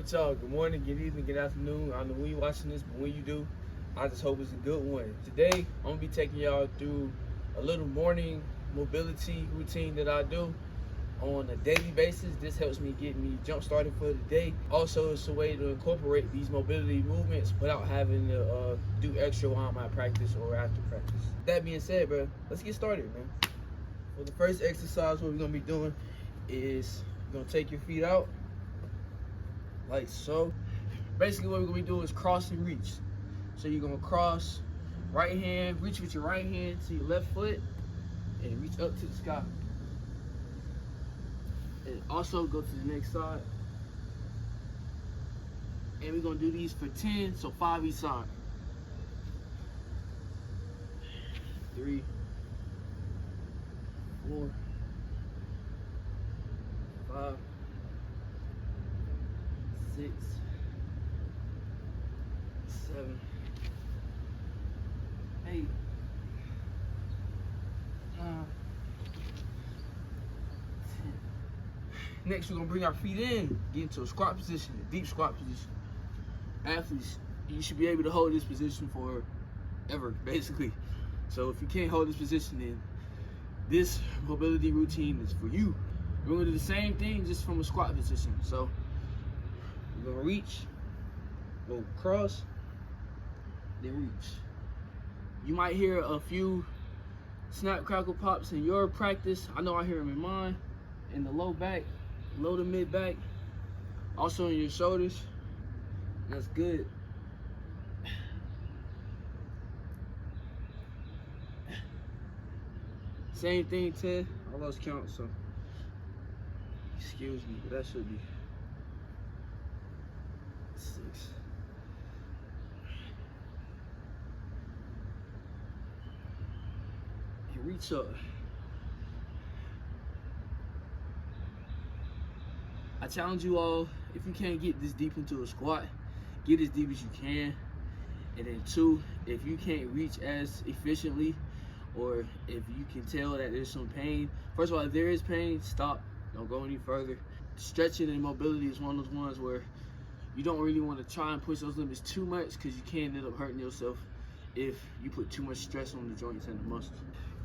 with y'all? Good morning, good evening, good afternoon. I don't know when you're watching this, but when you do, I just hope it's a good one. Today, I'm gonna be taking y'all through a little morning mobility routine that I do on a daily basis. This helps me get me jump started for the day. Also, it's a way to incorporate these mobility movements without having to do extra while I'm at practice or after practice. That being said, bro, let's get started, man. For the first exercise, what we're gonna be doing is you're gonna take your feet out like so. Basically what we're gonna be doing is cross and reach. So you're gonna cross right hand, reach with your right hand to your left foot and reach up to the sky. And also go to the next side. And we're gonna do these for 10, so 5 each side. 3, 4, 5, 6, 7, 8, 9, 10. Next, we're gonna bring our feet in, get into a squat position, a deep squat position. Athletes, you should be able to hold this position for ever, basically. So if you can't hold this position, then this mobility routine is for you. We're gonna do the same thing just from a squat position. So we're gonna reach, go cross, then reach. You might hear a few snap, crackle, pops in your practice. I know I hear them in mine, in the low back, low to mid back, also in your shoulders. That's good. Same thing, 10. I lost count, so excuse me, but that should be 6. And reach up. I challenge you all, if you can't get this deep into a squat, get as deep as you can. And then 2, if you can't reach as efficiently, or if you can tell that there's some pain, first of all, if there is pain, stop. Don't go any further. Stretching and mobility is one of those ones where you don't really want to try and push those limits too much, because you can end up hurting yourself if you put too much stress on the joints and the muscles.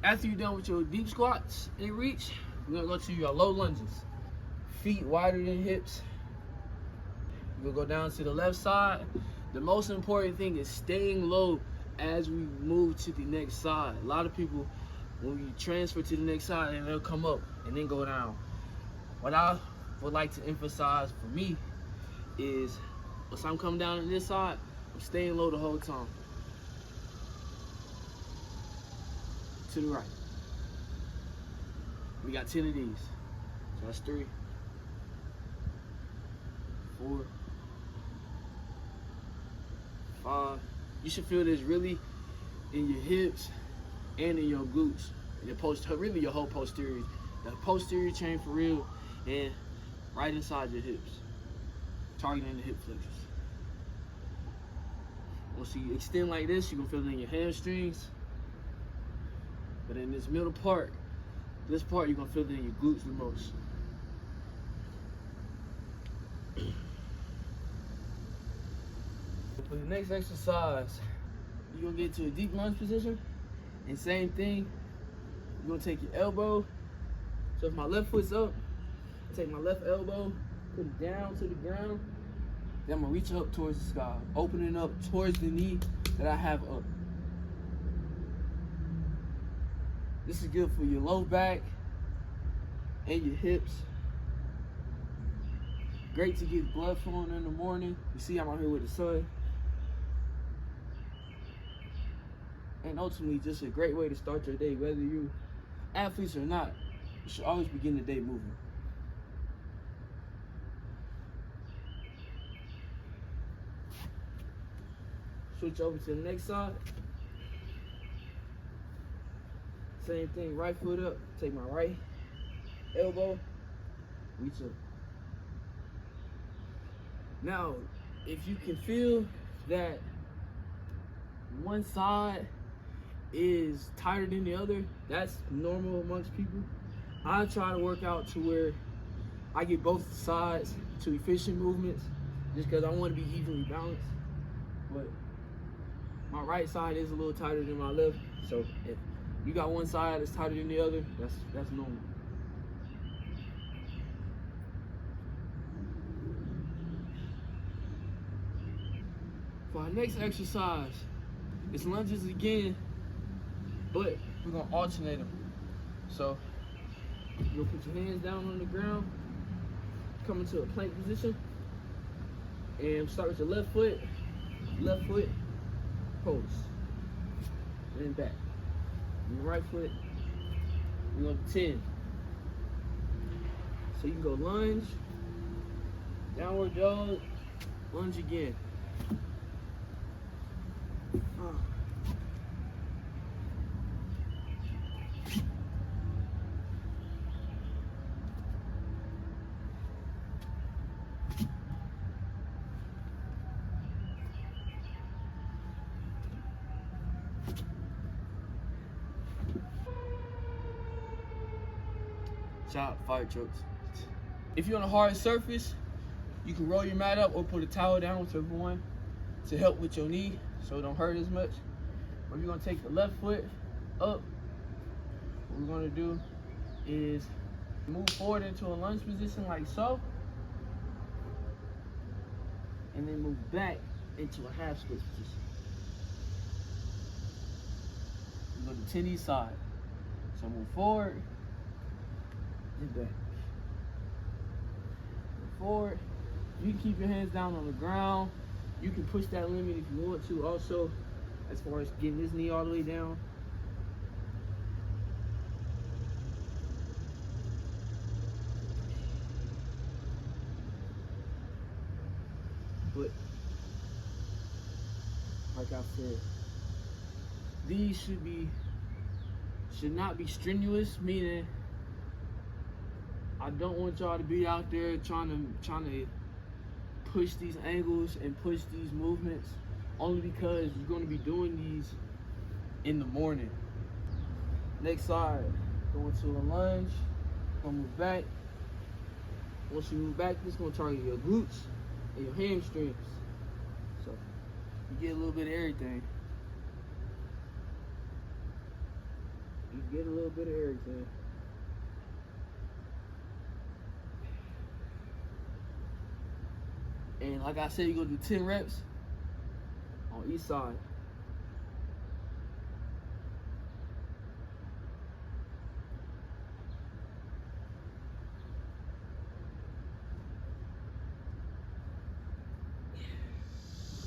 After you're done with your deep squats and reach, we're gonna go to your low lunges. Feet wider than hips. We'll go down to the left side. The most important thing is staying low as we move to the next side. A lot of people, when we transfer to the next side, and they'll come up and then go down. What I would like to emphasize for me is, once I'm coming down on this side, I'm staying low the whole time. To the right. We got 10 of these. So that's 3, 4, 5. You should feel this really in your hips and in your glutes, and really your whole posterior, the posterior chain for real, and right inside your hips, targeting the hip flexors. Once you extend like this, you're gonna feel it in your hamstrings, but in this middle part, you're gonna feel it in your glutes the most. For the next exercise, you're gonna get to a deep lunge position, and same thing, you're gonna take your elbow. So if my left foot's up, I take my left elbow, put it down to the ground, then I'm gonna reach up towards the sky, opening up towards the knee that I have up. This is good for your low back and your hips. Great to get blood flowing in the morning. You see I'm out here with the sun. And ultimately, just a great way to start your day. Whether you athletes or not, you should always begin the day moving. Switch over to the next side. Same thing, right foot up. Take my right elbow, reach up. Now, if you can feel that one side is tighter than the other, that's normal amongst people. I try to work out to where I get both sides to efficient movements just because I want to be evenly balanced. But my right side is a little tighter than my left, so if you got one side that's tighter than the other, that's normal. For our next exercise, it's lunges again, but we're gonna alternate them. So you're gonna put your hands down on the ground, come into a plank position, and start with your left foot, pose, then back. Your right foot, you're gonna 10. So you can go lunge, downward dog, lunge again. Chop, fire trucks. If you're on a hard surface, you can roll your mat up or put a towel down, whichever one, to help with your knee so it don't hurt as much. But you're gonna take the left foot up. What we're gonna do is move forward into a lunge position like so, and then move back into a half split position. We go to 10 each side. So move forward, and back. Move forward. You can keep your hands down on the ground. You can push that limit if you want to also, as far as getting this knee all the way down. But like I said, these should not be strenuous, meaning I don't want y'all to be out there trying to push these angles and push these movements, only because you're going to be doing these in the morning. Next side, going to a lunge, gonna move back. Once you move back, this is gonna target your glutes and your hamstrings. So you get a little bit of everything. You get a little bit of everything. And like I said, you're gonna do 10 reps on each side.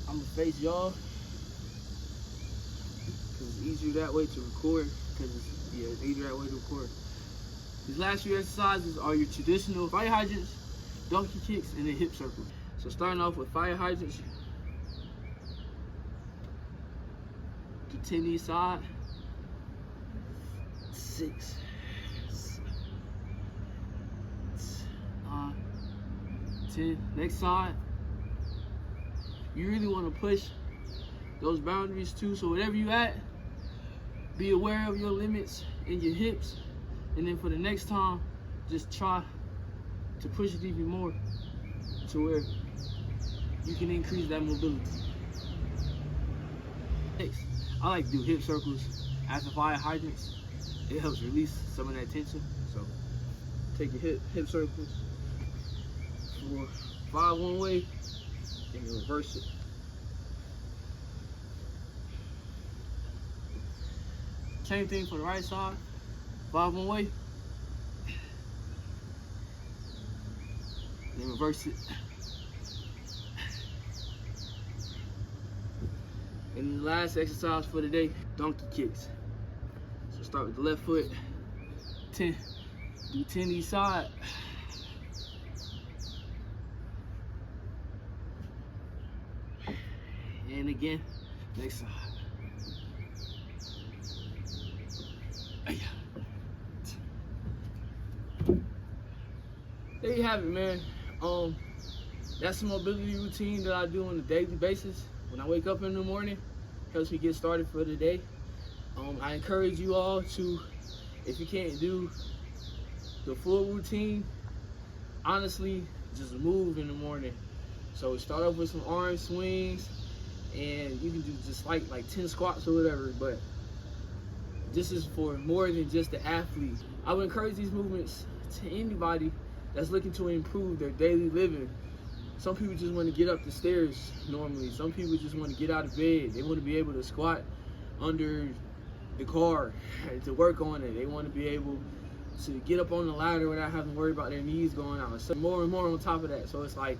I'm gonna face y'all because it's easier that way to record. It's easier that way to record. These last few exercises are your traditional fire hydrants, donkey kicks, and then hip circles. So starting off with fire hydrants, do 10 each side, 6, 7, 9, 10. Next side. You really want to push those boundaries too. So whatever you at, be aware of your limits in your hips. And then for the next time, just try to push it even more to where you can increase that mobility. Next, I like to do hip circles after fire hydrants. It helps release some of that tension. So take your hip circles for 5 one way, and you reverse it. Same thing for the right side, 5 one way, then reverse it. And the last exercise for the day, donkey kicks. So start with the left foot, 10, do 10 each side. And again, next side. There you have it, man. That's a mobility routine that I do on a daily basis. When I wake up in the morning, helps me get started for the day. I encourage you all to, if you can't do the full routine, honestly, just move in the morning. So start off with some arm swings, and you can do just like 10 squats or whatever. But this is for more than just the athlete. I would encourage these movements to anybody that's looking to improve their daily living. Some people just want to get up the stairs normally. Some people just want to get out of bed. They want to be able to squat under the car to work on it. They want to be able to get up on the ladder without having to worry about their knees going out. So more and more on top of that. So it's like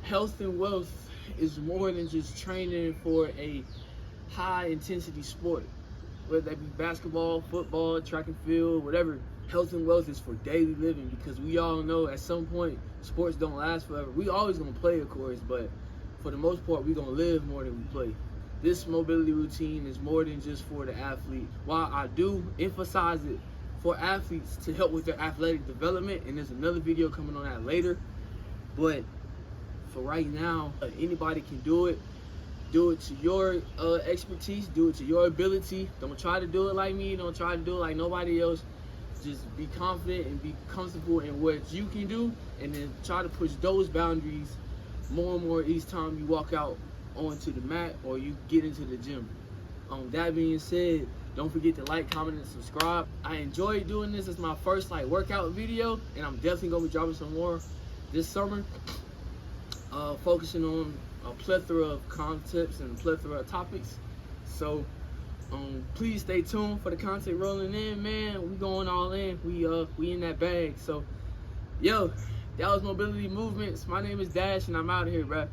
health and wealth is more than just training for a high intensity sport, whether that be basketball, football, track and field, whatever. Health and wealth is for daily living, because we all know at some point sports don't last forever. We always gonna play, of course, but for the most part, we gonna live more than we play. This mobility routine is more than just for the athlete. While I do emphasize it for athletes to help with their athletic development, and there's another video coming on that later, but for right now, anybody can do it. Do it to your expertise, do it to your ability. Don't try to do it like me, don't try to do it like nobody else. Just be confident and be comfortable in what you can do, and then try to push those boundaries more and more each time you walk out onto the mat or you get into the gym. That being said, don't forget to like, comment, and subscribe. I enjoyed doing this. It's my first workout video, and I'm definitely gonna be dropping some more this summer, focusing on a plethora of concepts and a plethora of topics. So please stay tuned for the content rolling in, man. We going all in. We in that bag. So yo, that was Mobility Movements. My name is Dash, and I'm out of here, bruh.